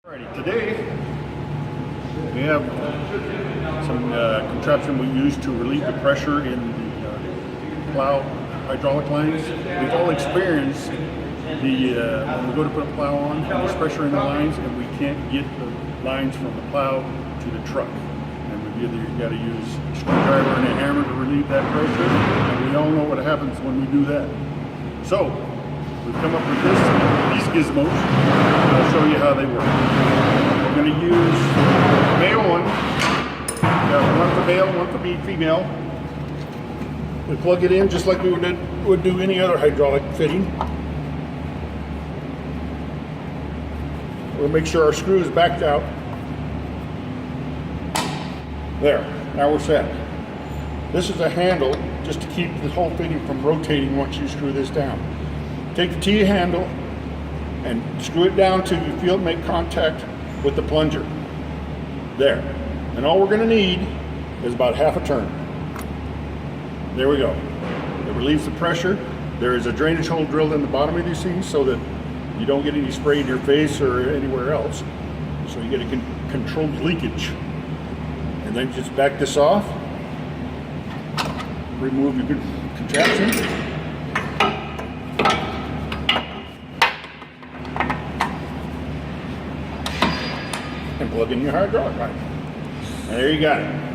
Alrighty, today we have some contraption we use to relieve the pressure in the plow hydraulic lines. We've all experienced the when we go to put a plow on, there's pressure in the lines and we can't get the lines from the plow to the truck. And we've either got to use a screwdriver and a hammer to relieve that pressure, and we all know what happens when we do that. So we've come up with these gizmos, and I'll show you how they work. We're going to use male one, one for male, one for female. We plug it in just like we would do any other hydraulic fitting. We'll make sure our screw is backed out. There, now we're set. This is a handle just to keep the whole fitting from rotating once you screw this down. Take the T-handle and screw it down till you feel it make contact with the plunger. There. And all we're going to need is about half a turn. There we go. It relieves the pressure. There is a drainage hole drilled in the bottom of these things so that you don't get any spray in your face or anywhere else. So you get a controlled leakage. And then just back this off. Remove your contraption. And plug in your hydraulic line. And there you got it.